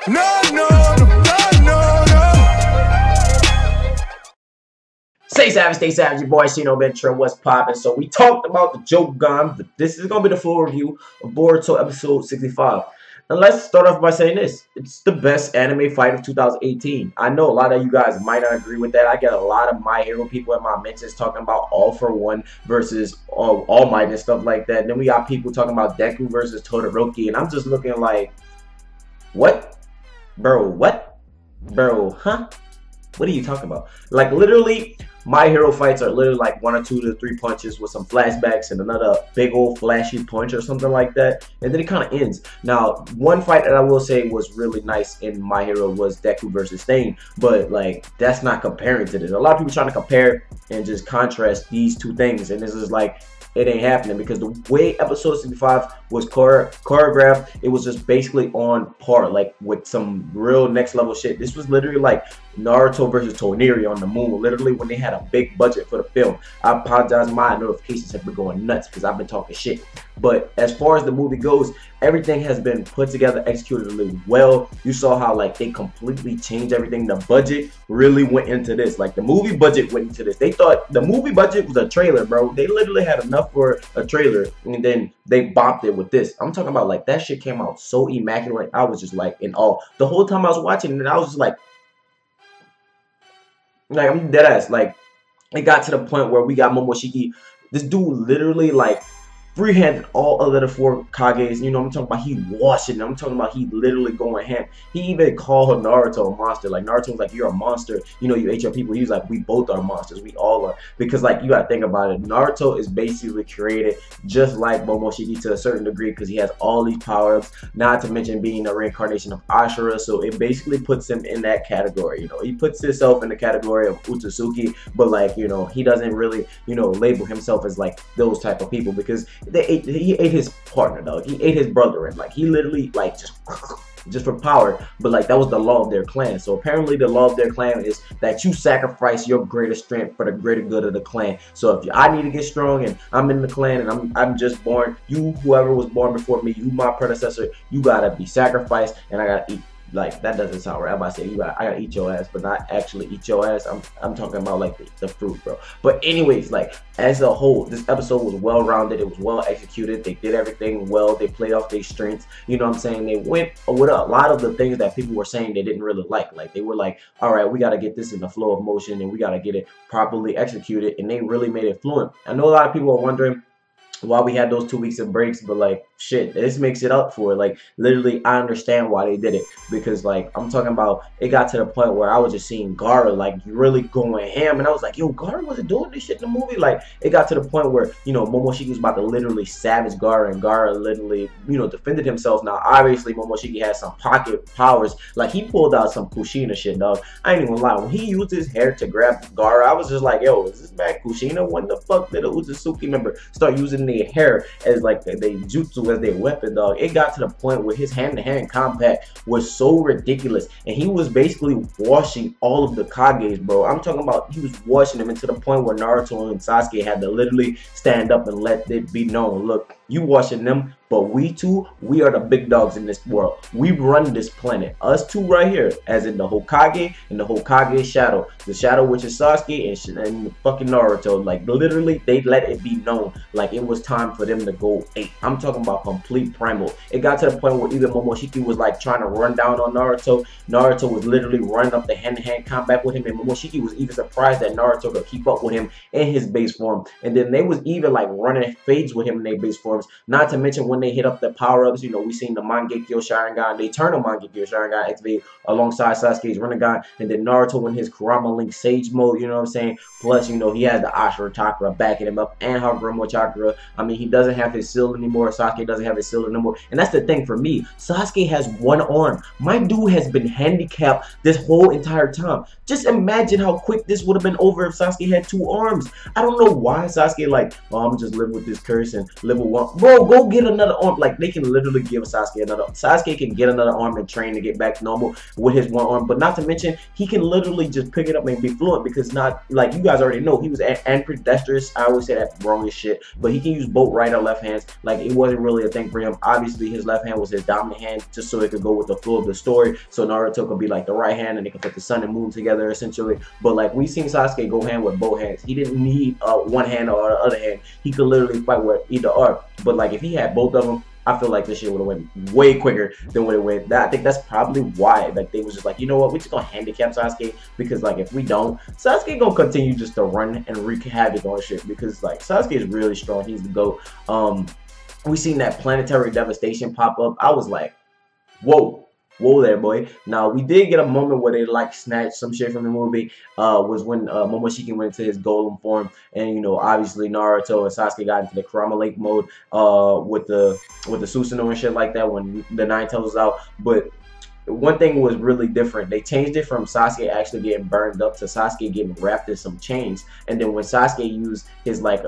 No, no, no, no, no. Stay savage, your boy ShinoBeenTrill, what's poppin'? So we talked about the joke gun, but this is gonna be the full review of Boruto episode 65. And let's start off by saying this. It's the best anime fight of 2018. I know a lot of you guys might not agree with that. I get a lot of My Hero people in my mentions talking about All for One versus All Might and stuff like that. And then we got people talking about Deku versus Todoroki. And I'm just looking like, what? Bro, what? Bro, huh? What are you talking about? Like, literally, My Hero fights are literally like 1 or 2 to 3 punches with some flashbacks and another big old flashy punch or something like that. And then it kind of ends. Now, one fight that I will say was really nice in My Hero was Deku versus Stain. But, like, that's not comparing to this. A lot of people trying to compare and just contrast these two things. And this is like, it ain't happening, because the way episode 65 was choreographed, it was just basically on par, like with some real next level shit. This was literally like Naruto versus Toneri on the moon, literally when they had a big budget for the film. I apologize, my notifications have been going nuts because I've been talking shit. But as far as the movie goes, everything has been put together, executed really well. You saw how like they completely changed everything. The budget really went into this. Like the movie budget went into this. They thought the movie budget was a trailer, bro. They literally had enough for a trailer, and then they bopped it with this. I'm talking about like that shit came out so immaculate. I was just like in awe. The whole time I was watching it, I was just like I'm dead ass. Like, it got to the point where we got Momoshiki. This dude literally like free-handed all other the 4 Kages. You know, I'm talking about he washing them. I'm talking about he literally going ham. He even called Naruto a monster. Like, Naruto was like, you're a monster. You know, you ate your people. He was like, we both are monsters. We all are. Because, like, you gotta think about it. Naruto is basically created just like Momoshiki to a certain degree, because he has all these power-ups, not to mention being a reincarnation of Ashura. So it basically puts him in that category. You know, he puts himself in the category of Otsutsuki, but, like, you know, he doesn't really, you know, label himself as like those type of people, because he ate his partner, dog. He ate his brother, and like he literally like just for power. But like that was the law of their clan. So apparently the law of their clan is that you sacrifice your greater strength for the greater good of the clan. So if I need to get strong and I'm in the clan and I'm just born, you, whoever was born before me, you my predecessor, you gotta be sacrificed, and I gotta eat. Like, that doesn't sound right. I'm about to say I gotta eat your ass, but not actually eat your ass. I'm talking about like the fruit, bro. But anyways, like as a whole, this episode was well rounded. It was well executed. They did everything well. They played off their strengths. You know what I'm saying? They went with a lot of the things that people were saying they didn't really like. Like they were like, all right, we gotta get this in the flow of motion, and we gotta get it properly executed. And they really made it fluent. I know a lot of people are wondering why we had those 2 weeks of breaks, but like shit, this makes it up for it. Like literally, I understand why they did it, because like I'm talking about, it got to the point where I was just seeing Gaara like really going ham, and I was like, yo, Gaara wasn't doing this shit in the movie. Like it got to the point where, you know, Momoshiki was about to literally savage Gaara, and Gaara literally, you know, defended himself. Now obviously Momoshiki has some pocket powers. Like he pulled out some Kushina shit, dog. I ain't even gonna lie, when he used his hair to grab Gaara, I was just like, yo, is this man Kushina? When the fuck did a Otsutsuki member start using their hair as like they jutsu as their weapon, dog? It got to the point where his hand-to-hand combat was so ridiculous, and he was basically washing all of the Kages, bro. I'm talking about he was washing them, into the point where Naruto and Sasuke had to literally stand up and let it be known, look, you washing them, but we two, we are the big dogs in this world. We run this planet. Us two right here, as in the Hokage and the Hokage shadow. The shadow, which is Sasuke, and fucking Naruto. Like, literally, they let it be known. Like, it was time for them to go 8. I'm talking about complete primal. It got to the point where even Momoshiki was, like, trying to run down on Naruto. Naruto was literally running up the hand-to-hand combat with him, and Momoshiki was even surprised that Naruto could keep up with him in his base form. And then they was even, like, running fades with him in their base forms. Not to mention when they hit up the power-ups, you know, we seen the Mangekyo Sharingan, the eternal Mangekyo Sharingan activate alongside Sasuke's Rinnegan, and then Naruto in his Kurama Link Sage mode, you know what I'm saying? Plus, you know, he has the Ashura Chakra backing him up, and Hagoromo Chakra. I mean, he doesn't have his seal anymore. Sasuke doesn't have his seal anymore. And that's the thing for me. Sasuke has 1 arm. My dude has been handicapped this whole entire time. Just imagine how quick this would have been over if Sasuke had 2 arms. I don't know why Sasuke like, oh, I'm just live with this curse and live with 1. Bro, go get another another arm. Like, they can literally give Sasuke another. Sasuke can get another arm and train to get back to normal with his one arm. But not to mention, he can literally just pick it up and be fluent, because not like you guys already know, he was ambidextrous. I always say that wrong as shit, but he can use both right or left hands. Like, it wasn't really a thing for him. Obviously, his left hand was his dominant hand, just so it could go with the flow of the story. So Naruto could be like the right hand, and they could put the sun and moon together essentially. But like, we seen Sasuke go hand with both hands. He didn't need one hand or the other hand. He could literally fight with either or. But like, if he had both of them, I feel like this shit would have went way quicker than what it went. I think that's probably why, like, they was just like, you know what, we just gonna handicap Sasuke, because like, if we don't, Sasuke gonna continue just to run and wreak havoc on shit, because like, Sasuke is really strong. He's the GOAT. We seen that planetary devastation pop up. I was like, whoa there, boy. Now, we did get a moment where they like snatched some shit from the movie, was when Momoshiki went into his golem form, and you know, obviously Naruto and Sasuke got into the Kurama Lake mode with the Susanoo and shit like that when the Nine Tails was out. But one thing was really different. They changed it from Sasuke actually getting burned up to Sasuke getting wrapped in some chains. And then when Sasuke used his like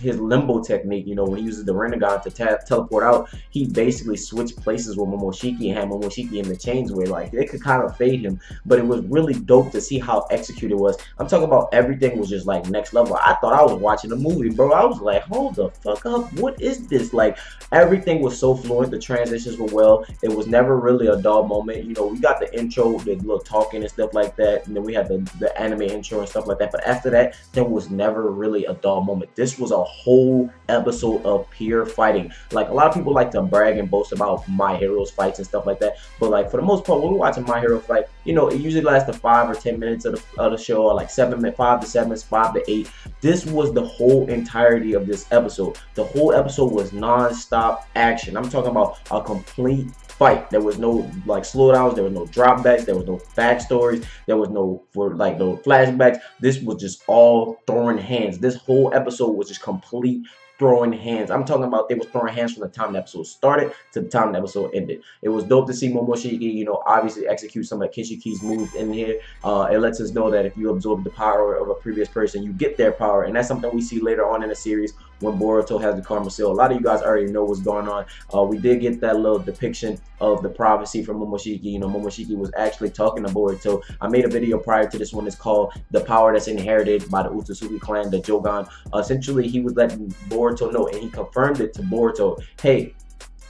his limbo technique, you know, when he uses the Rinnegan to teleport out, he basically switched places with Momoshiki and had Momoshiki in the chains, where like they could kind of fade him. But it was really dope to see how executed it was. I'm talking about everything was just like next level. I thought I was watching a movie, bro. I was like, hold the fuck up, what is this? Like, everything was so fluent. The transitions were well. It was never really a dull moment. You know, we got the intro, the little talking and stuff like that, and then we had the anime intro and stuff like that. But after that, there was never really a dull moment. This was a whole episode of pure fighting. Like, a lot of people like to brag and boast about My Hero's fights and stuff like that, but like, for the most part, when we're watching My Hero fight, you know, it usually lasts the 5 or 10 minutes of the show, or like 5 to 7, 5 to 8. This was the whole entirety of this episode. The whole episode was non-stop action. I'm talking about a complete fight. There was no like slowdowns, there was no dropbacks, there was no backstories, there was no no flashbacks. This was just all throwing hands. This whole episode was just complete throwing hands. I'm talking about they was throwing hands from the time the episode started to the time the episode ended. It was dope to see Momoshiki, you know, obviously execute some of Kishiki's moves in here. It lets us know that if you absorb the power of a previous person, you get their power, and that's something we see later on in the series when Boruto has the Karma Seal. A lot of you guys already know what's going on. We did get that little depiction of the prophecy from Momoshiki. You know, Momoshiki was actually talking to Boruto. I made a video prior to this one. It's called The Power That's Inherited by the Otsutsuki clan, the Jogan. Essentially, he was letting Boruto know, and he confirmed it to Boruto. Hey,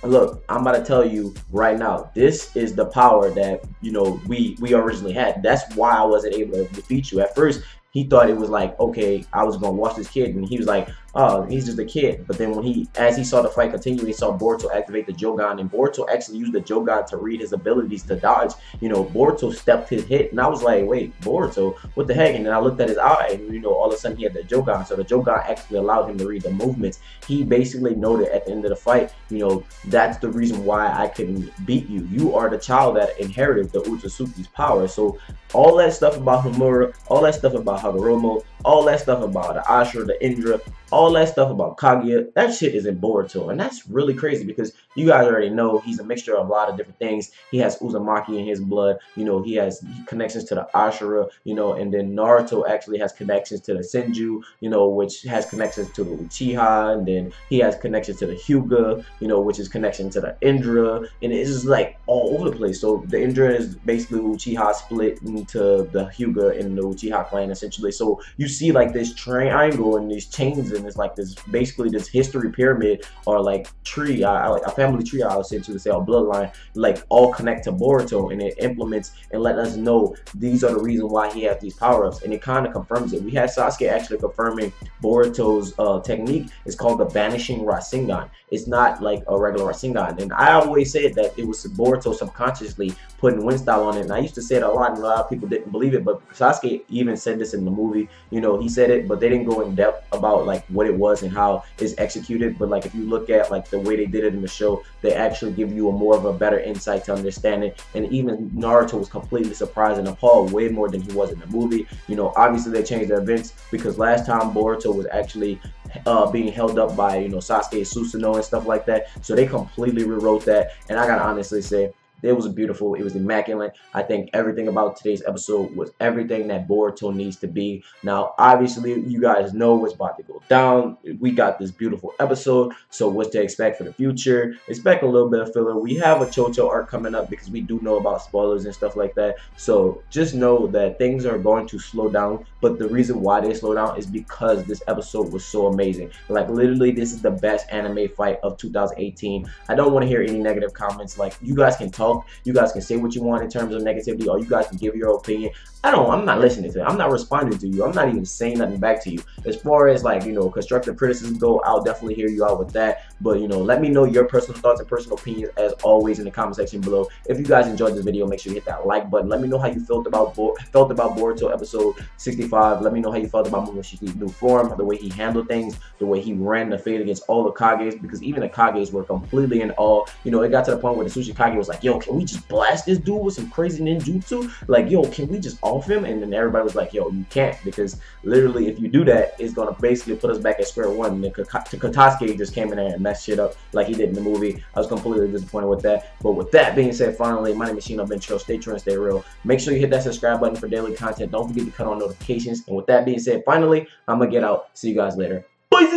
look, I'm about to tell you right now, this is the power that, you know, we originally had. That's why I wasn't able to defeat you. At first, he thought it was like, okay, I was gonna watch this kid, and he was like, oh, he's just a kid. But then when as he saw the fight continue, he saw Boruto activate the Jogan, and Boruto actually used the Jogan to read his abilities to dodge. You know, Boruto stepped his hit, and I was like, wait, Boruto, what the heck? And then I looked at his eye, and you know, all of a sudden he had the Jogan. So the Jogan actually allowed him to read the movements. He basically noted at the end of the fight, you know, that's the reason why I couldn't beat you. You are the child that inherited the Otsutsuki's power. So all that stuff about Homura, all that stuff about Hagoromo, all that stuff about the Ashura, the Indra, all that stuff about Kaguya, that shit is in Boruto. And that's really crazy, because you guys already know he's a mixture of a lot of different things. He has Uzumaki in his blood, you know, he has connections to the Ashura, you know, and then Naruto actually has connections to the Senju, you know, which has connections to the Uchiha, and then he has connections to the Hyuga, you know, which is connection to the Indra, and it's just like all over the place. So the Indra is basically Uchiha split into the Hyuga and the Uchiha clan, essentially. So you see like this triangle and these chains, and it's like this, basically this history pyramid, or like tree, like a family tree, I would essentially say, or bloodline, like all connect to Boruto, and it implements and let us know these are the reason why he has these power-ups, and it kind of confirms it. We had Sasuke actually confirming Boruto's technique is called the Vanishing Rasengan. It's not like a regular Rasengan, and I always said that it was Boruto subconsciously putting wind style on it, and I used to say it a lot, and a lot of people didn't believe it, but Sasuke even said this in the movie. You know, he said it, but they didn't go in depth about like what it was and how it's executed. But like, if you look at like the way they did it in the show, they actually give you a more of a better insight to understand it. And even Naruto was completely surprised and appalled, way more than he was in the movie. You know, obviously they changed the events, because last time Boruto was actually being held up by, you know, Sasuke, Susanoo and stuff like that. So they completely rewrote that, and I gotta honestly say, It was beautiful. It was immaculate. I think everything about today's episode was everything that Boruto needs to be. Now, obviously, you guys know what's about to go down. We got this beautiful episode, so what's to expect for the future? Expect a little bit of filler. We have a Chocho arc coming up because we do know about spoilers and stuff like that. So just know that things are going to slow down, but the reason why they slow down is because this episode was so amazing. Like, literally, this is the best anime fight of 2018. I don't want to hear any negative comments. Like, you guys can talk, you guys can say what you want in terms of negativity, or you guys can give your opinion. I'm not listening to it. I'm not responding to you. I'm not even saying nothing back to you. As far as, like, constructive criticism go, I'll definitely hear you out with that. But, let me know your personal thoughts and personal opinions, as always, in the comment section below. If you guys enjoyed this video, make sure you hit that like button. Let me know how you felt about Boruto episode 65. Let me know how you felt about Momoshiki's new form, the way he handled things, the way he ran the fade against all the Kages, because even the Kages were completely in awe. It got to the point where the Sushi Kage was like, yo, can we just blast this dude with some crazy ninjutsu? Like, yo, can we just off him? And then everybody was like, yo, you can't, because literally if you do that, it's going to basically put us back at square one. And then Katasuki just came in there and messed shit up like he did in the movie. I was completely disappointed with that. But with that being said, finally, my name is ShinoBeenTrill. Stay true and stay real. Make sure you hit that subscribe button for daily content. Don't forget to cut on notifications. And with that being said, finally, I'm going to get out. See you guys later. Bye.